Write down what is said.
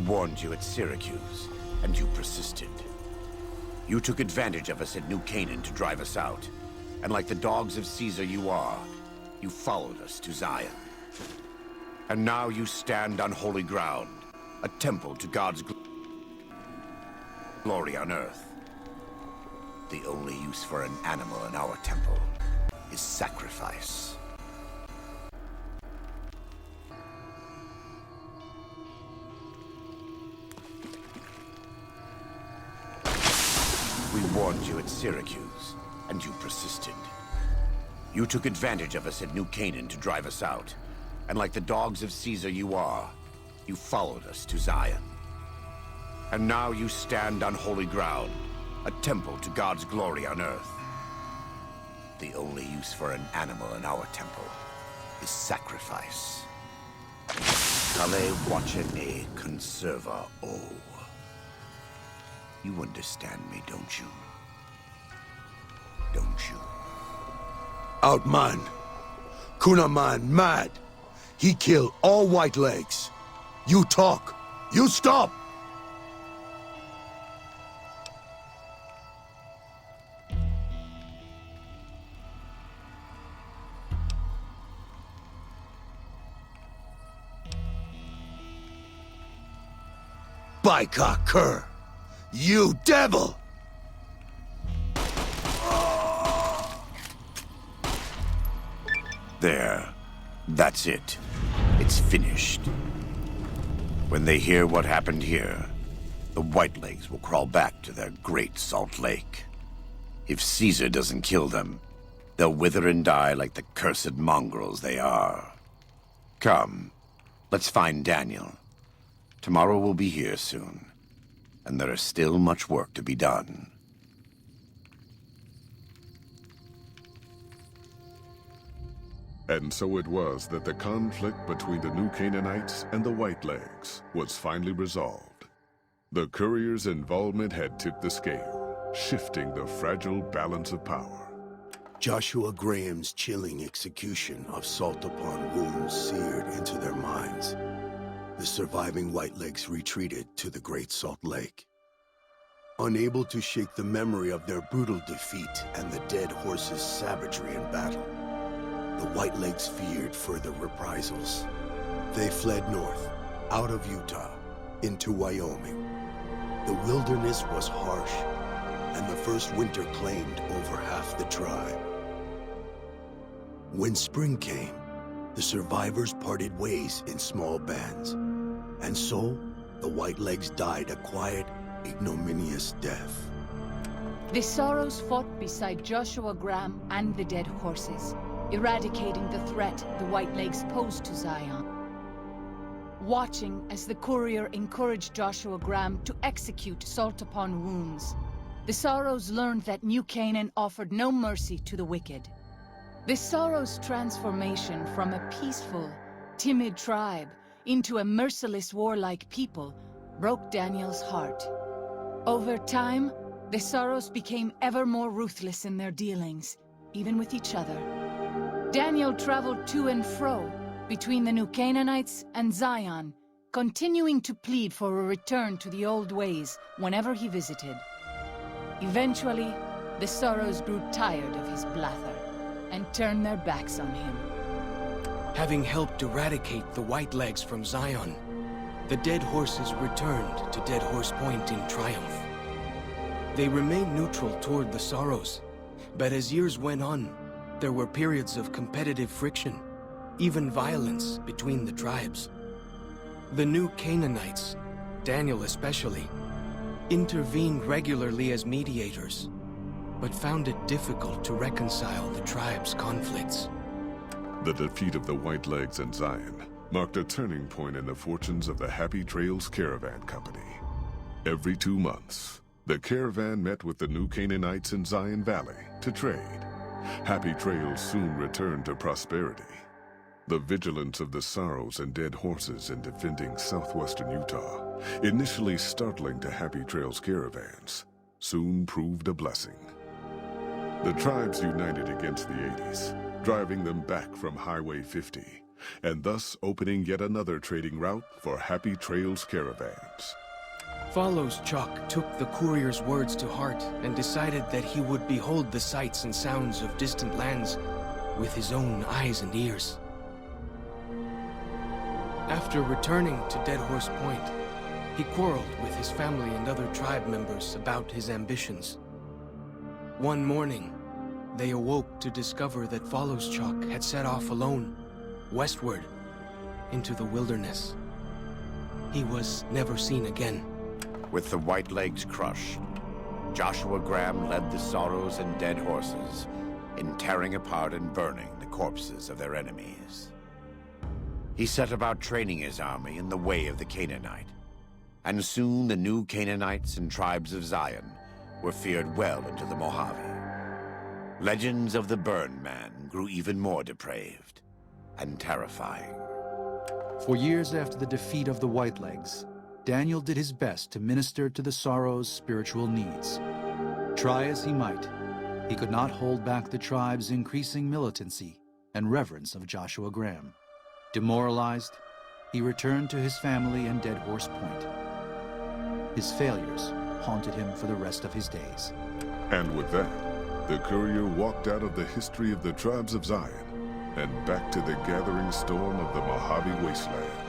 warned you at Syracuse, and you persisted. You took advantage of us at New Canaan to drive us out, and like the dogs of Caesar you are, you followed us to Zion. And now you stand on holy ground, a temple to God's glory on earth. The only use for an animal in our temple is sacrifice. We warned you at Syracuse, and you persisted. You took advantage of us at New Canaan to drive us out, and like the dogs of Caesar you are, you followed us to Zion. And now you stand on holy ground, a temple to God's glory on earth. The only use for an animal in our temple is sacrifice. Kale watchene conserva o. You understand me, don't you? Don't you? Outman. Kunaman mad. He killed all white legs. You talk. You stop! Baika Cur! You devil! There. That's it. It's finished. When they hear what happened here, the Whitelegs will crawl back to their great Salt Lake. If Caesar doesn't kill them, they'll wither and die like the cursed mongrels they are. Come, let's find Daniel. Tomorrow we'll be here soon, and there is still much work to be done. And so it was that the conflict between the New Canaanites and the Whitelegs was finally resolved. The courier's involvement had tipped the scale, shifting the fragile balance of power. Joshua Graham's chilling execution of salt upon wounds seared into their minds. The surviving Whitelegs retreated to the Great Salt Lake. Unable to shake the memory of their brutal defeat and the dead horses' savagery in battle, the Whitelegs feared further reprisals. They fled north, out of Utah, into Wyoming. The wilderness was harsh, and the first winter claimed over half the tribe. When spring came, the survivors parted ways in small bands, and so the Whitelegs died a quiet, ignominious death. The Sorrows fought beside Joshua Graham and the dead horses, eradicating the threat the Whitelegs posed to Zion. Watching as the courier encouraged Joshua Graham to execute salt upon wounds, the Sorrows learned that New Canaan offered no mercy to the wicked. The Sorrows' transformation from a peaceful, timid tribe into a merciless, warlike people broke Daniel's heart. Over time, the Sorrows became ever more ruthless in their dealings, even with each other. Daniel traveled to and fro between the New Canaanites and Zion, continuing to plead for a return to the old ways whenever he visited. Eventually, the Sorrows grew tired of his blather and turned their backs on him. Having helped eradicate the Whitelegs from Zion, the dead horses returned to Dead Horse Point in triumph. They remained neutral toward the Sorrows, but as years went on, there were periods of competitive friction, even violence between the tribes. The New Canaanites, Daniel especially, intervened regularly as mediators, but found it difficult to reconcile the tribe's conflicts. The defeat of the Whitelegs in Zion marked a turning point in the fortunes of the Happy Trails Caravan Company. Every 2 months, the caravan met with the New Canaanites in Zion Valley to trade. Happy Trails soon returned to prosperity. The vigilance of the Sorrows and dead horses in defending southwestern Utah, initially startling to Happy Trails caravans, soon proved a blessing. The tribes united against the 80s, driving them back from Highway 50, and thus opening yet another trading route for Happy Trails caravans. Follows Chuck took the courier's words to heart and decided that he would behold the sights and sounds of distant lands with his own eyes and ears. After returning to Dead Horse Point, he quarreled with his family and other tribe members about his ambitions. One morning, they awoke to discover that Follows Chuck had set off alone, westward, into the wilderness. He was never seen again. With the White Legs crushed, Joshua Graham led the Sorrows and Dead Horses in tearing apart and burning the corpses of their enemies. He set about training his army in the way of the Canaanite, and soon the new Canaanites and tribes of Zion were feared well into the Mojave. Legends of the Burn Man grew even more depraved and terrifying. For years after the defeat of the Whitelegs, Daniel did his best to minister to the Sorrows' spiritual needs. Try as he might, he could not hold back the tribe's increasing militancy and reverence of Joshua Graham. Demoralized, he returned to his family in Dead Horse Point. His failures haunted him for the rest of his days. And with that, the courier walked out of the history of the tribes of Zion and back to the gathering storm of the Mojave Wasteland.